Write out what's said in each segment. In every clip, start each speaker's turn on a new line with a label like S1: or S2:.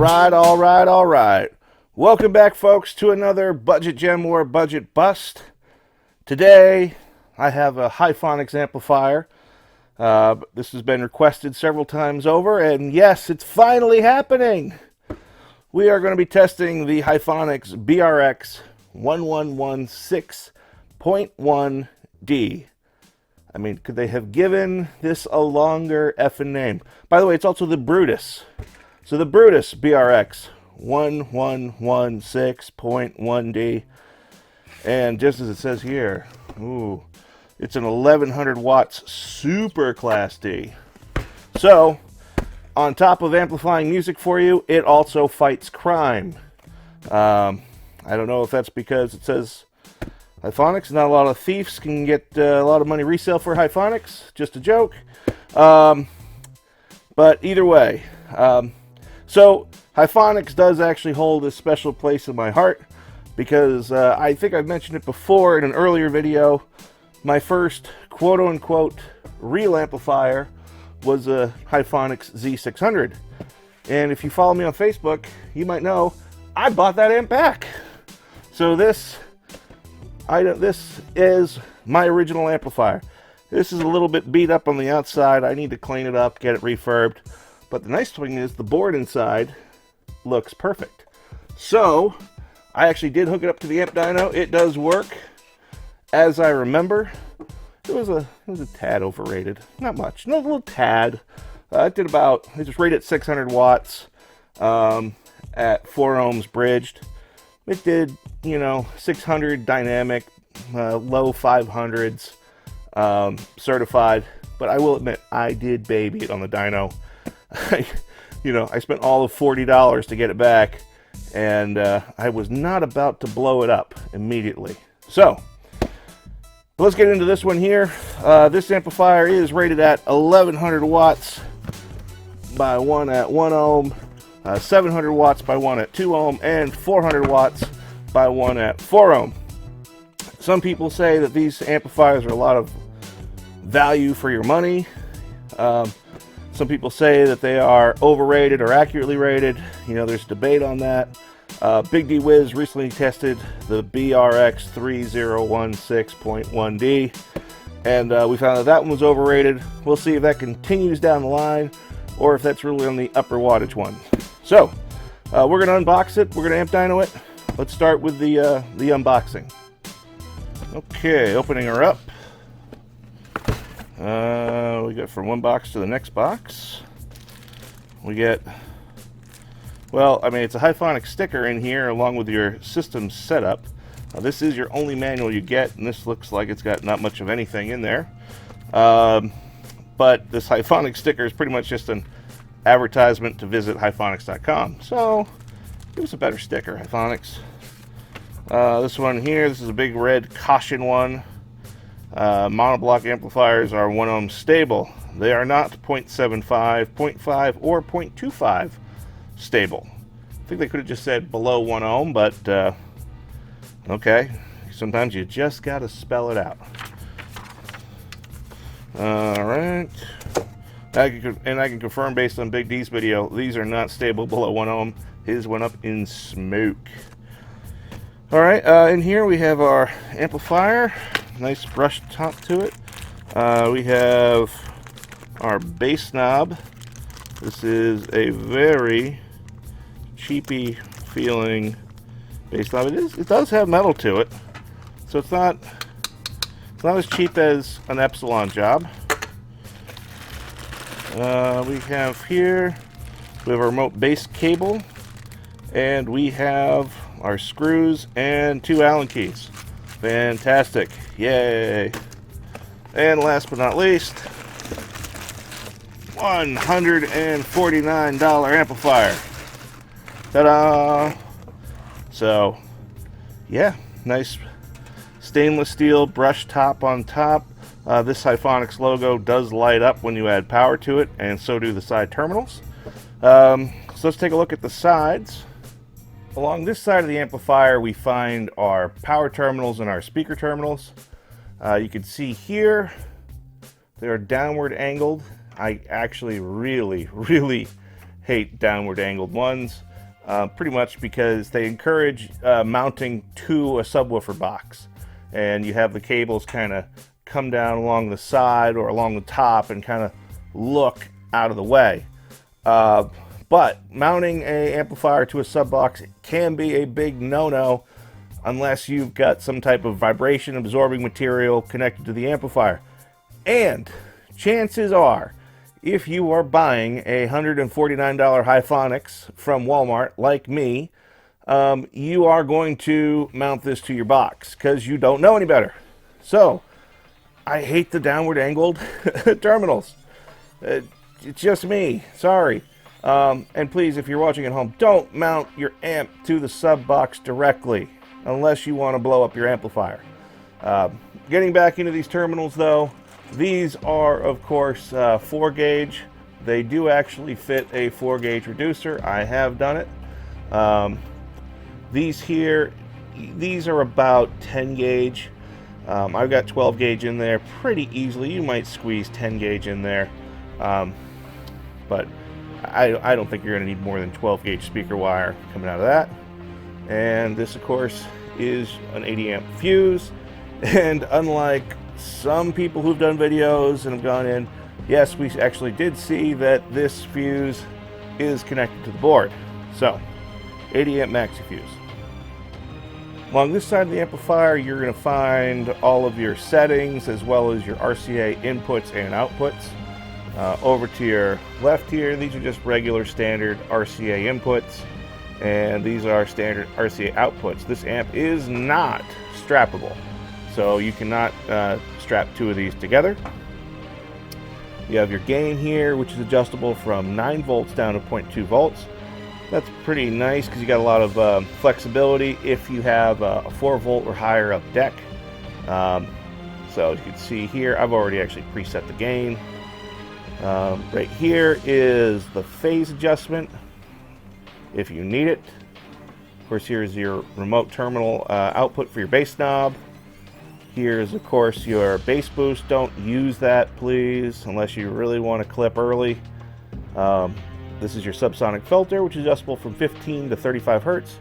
S1: All right. Welcome back, folks, to another Budget Gem or Budget Bust. Today, I have a Hifonics amplifier. This has been requested several times over, and yes, it's finally happening. We are going to be testing the Hifonics BRX1116.1D. I mean, could they have given this a longer effing name? By the way, it's also the Brutus. So the Brutus BRX1116.1D. And just as it says here, it's an 1100 watts super class D. So, on top of amplifying music for you, it also fights crime. I don't know if that's because it says Hifonics. Not a lot of thieves can get a lot of money resale for Hifonics. Just a joke. But either way, so Hifonics does actually hold a special place in my heart because I think I've mentioned it before in an earlier video. My first quote-unquote real amplifier was a Hifonics Z600. And if you follow me on Facebook, you might know I bought that amp back. So this is my original amplifier. This is a little bit beat up on the outside. I need to clean it up, get it refurbed. But the nice thing is the board inside looks perfect. So I actually did hook it up to the Amp Dyno. It does work. As I remember, it was a tad overrated. Not much, no, a little tad. It just rated at 600 watts at 4 ohms bridged. It did, 600 dynamic, low 500s certified. But I will admit, I did baby it on the dyno. I spent all of $40 to get it back, and I was not about to blow it up immediately. So let's get into this one here. This amplifier is rated at 1100 watts by 1 at 1 ohm, 700 watts by 1 at 2 ohm, and 400 watts by 1 at 4 ohm. Some people say that these amplifiers are a lot of value for your money. Some people say that they are overrated or accurately rated. There's debate on that. Big D Wiz recently tested the BRX1116.1D, and we found that one was overrated. We'll see if that continues down the line, or if that's really on the upper wattage one. So, we're going to unbox it. We're going to Amp Dyno it. Let's start with the unboxing. Okay, opening her up. We get from one box to the next box. We get, it's a Hifonics sticker in here along with your system setup. This is your only manual you get, and this looks like it's got not much of anything in there. But this Hifonics sticker is pretty much just an advertisement to visit Hifonics.com. So, give us a better sticker, Hifonics. This one here, this is a big red caution one. Monoblock amplifiers are 1 ohm stable. They are not 0.75, 0.5, or 0.25 stable. I think they could have just said below 1 ohm, but okay. Sometimes you just got to spell it out. Alright. I can confirm based on Big D's video, these are not stable below 1 ohm. His went up in smoke. Alright, in here we have our amplifier. Nice brushed top to it. We have our bass knob. This is a very cheapy feeling bass knob. It does have metal to it, so it's not as cheap as an Epsilon job. We have here, we have our remote bass cable, and we have our screws and 2 Allen keys. Fantastic. Yay. And last but not least, $149 amplifier. Ta-da! So, yeah, nice stainless steel brush top on top. This Hifonics logo does light up when you add power to it, and so do the side terminals. So let's take a look at the sides. Along this side of the amplifier, we find our power terminals and our speaker terminals. You can see here, they're downward angled. I actually really hate downward angled ones. pretty much because they encourage mounting to a subwoofer box, and you have the cables kind of come down along the side or along the top and kind of look out of the way. But mounting a amplifier to a sub box can be a big no-no unless you've got some type of vibration absorbing material connected to the amplifier. And chances are, if you are buying a $149 Hifonics from Walmart, like me, you are going to mount this to your box because you don't know any better. So, I hate the downward angled terminals. It's just me. Sorry. And please, if you're watching at home, don't mount your amp to the sub box directly unless you want to blow up your amplifier. Getting back into these terminals, though, these are, of course, 4-gauge. They do actually fit a 4-gauge reducer. I have done it. These are about 10-gauge. I've got 12-gauge in there pretty easily. You might squeeze 10-gauge in there. But I don't think you're going to need more than 12-gauge speaker wire coming out of that. And this, of course, is an 80 amp fuse. And unlike some people who've done videos and have gone in, yes, we actually did see that this fuse is connected to the board. So, 80 amp maxi fuse. Along this side of the amplifier, you're going to find all of your settings as well as your RCA inputs and outputs. Over to your left here, these are just regular standard RCA inputs, and these are standard RCA outputs. This amp is not strappable, so you cannot strap two of these together. You have your gain here, which is adjustable from 9 volts down to 0.2 volts. That's pretty nice because you got a lot of flexibility if you have a 4 volt or higher up deck. So as you can see here, I've already actually preset the gain. Right here is the phase adjustment if you need it. Of course, here's your remote terminal output for your bass knob. Here's, of course, your bass boost. Don't use that, please, unless you really want to clip early. This is your subsonic filter, which is adjustable from 15 to 35 hertz,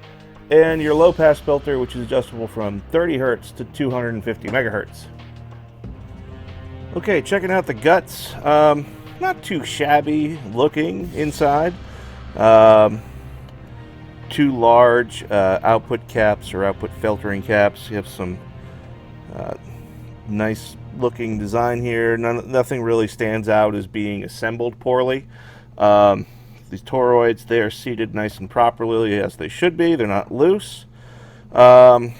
S1: and your low pass filter, which is adjustable from 30 hertz to 250 megahertz. Okay, checking out the guts. Not too shabby looking inside. Two large output caps or output filtering caps. You have some nice looking design here. Nothing really stands out as being assembled poorly. These toroids, they are seated nice and properly as they should be. They're not loose. The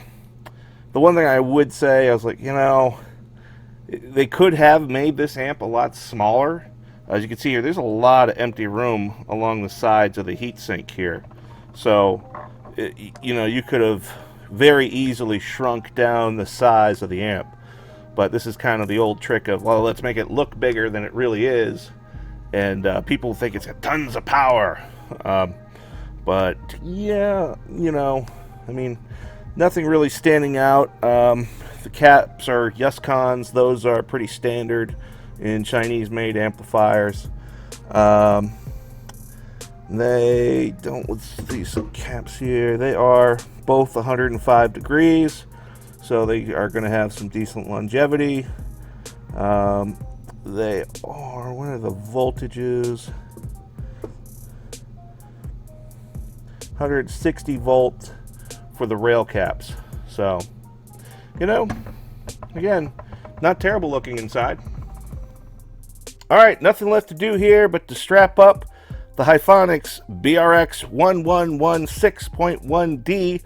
S1: one thing I would say, I was like, you know, they could have made this amp a lot smaller. As you can see here, there's a lot of empty room along the sides of the heatsink here. So, you know, you could have very easily shrunk down the size of the amp. But this is kind of the old trick of, well, let's make it look bigger than it really is. And people think it's got tons of power. But, yeah, you know, I mean, nothing really standing out. The caps are Yuscons. Those are pretty standard in Chinese-made amplifiers. They don't, let's see some caps here. They are both 105 degrees, so they are going to have some decent longevity. They are, what are the voltages? 160 volt for the rail caps. So, you know, again, not terrible looking inside. Alright, nothing left to do here but to strap up the Hifonics BRX1116.1D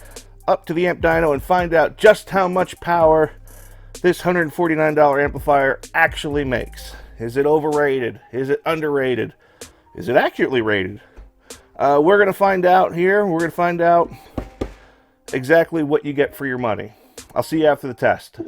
S1: up to the Amp Dyno and find out just how much power this $149 amplifier actually makes. Is it overrated? Is it underrated? Is it accurately rated? We're going to find out here. We're going to find out exactly what you get for your money. I'll see you after the test.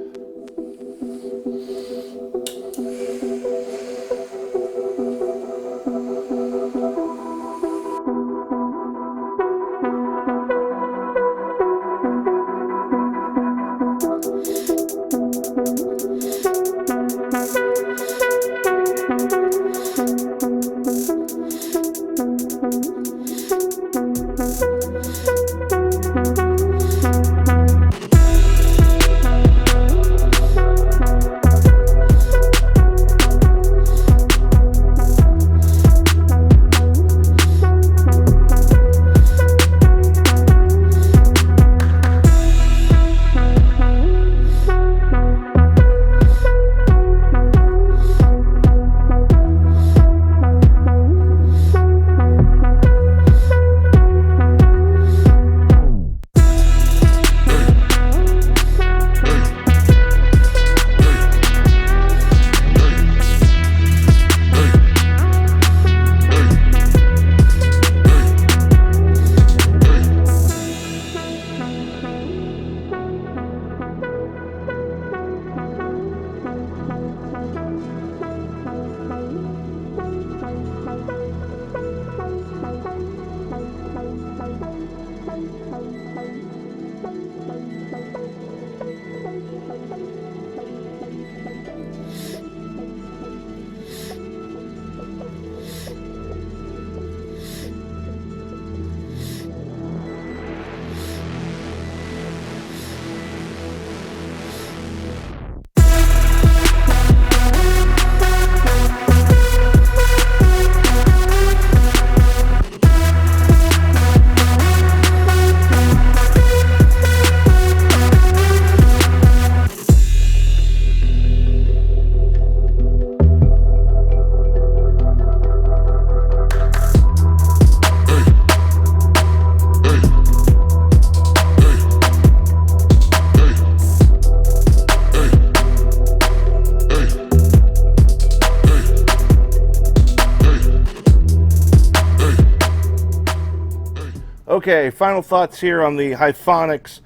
S1: Okay, final thoughts here on the Hifonics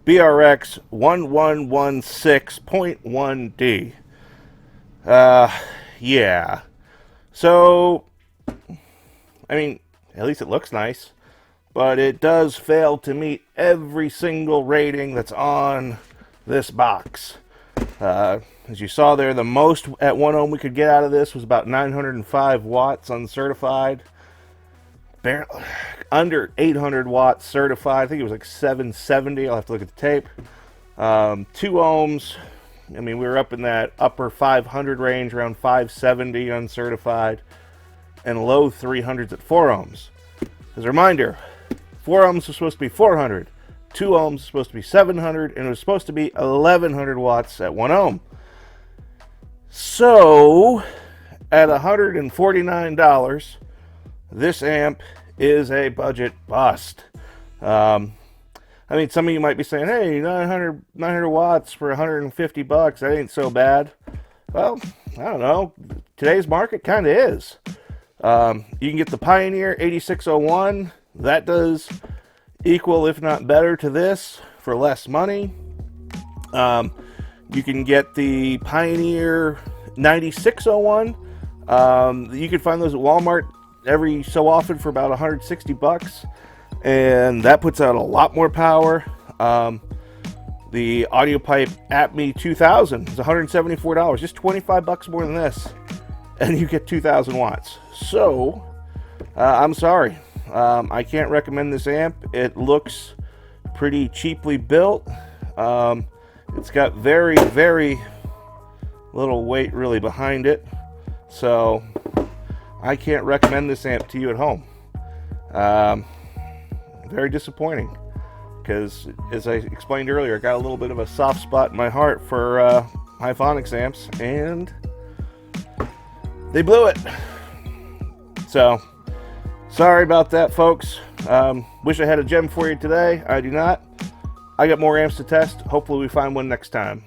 S1: BRX1116.1D. Yeah. So, I mean, at least it looks nice, but it does fail to meet every single rating that's on this box. As you saw there, the most at 1 ohm we could get out of this was about 905 watts uncertified. Under 800 watts certified. I think it was like 770. I'll have to look at the tape. 2 ohms. I mean, we were up in that upper 500 range, around 570 uncertified, and low 300s at 4 ohms. As a reminder, 4 ohms was supposed to be 400, 2 ohms was supposed to be 700, and it was supposed to be 1100 watts at 1 ohm. So, at $149, this amp is a budget bust. I mean, some of you might be saying, hey, 900 watts for 150 bucks, that ain't so bad. Well, I don't know. Today's market kind of is. You can get the Pioneer 8601. That does equal, if not better, to this for less money. You can get the Pioneer 9601. You can find those at Walmart every so often for about 160 bucks. And that puts out a lot more power. The AudioPipe APME 2000 is $174, just 25 bucks more than this, and you get 2,000 watts. So, I'm sorry, I can't recommend this amp. It looks pretty cheaply built. It's got very, very little weight really behind it, so I can't recommend this amp to you at home. Very disappointing, because as I explained earlier, I got a little bit of a soft spot in my heart for Hifonics amps, and they blew it. So, sorry about that, folks. Wish I had a gem for you today. I do not. I got more amps to test. Hopefully we find one next time.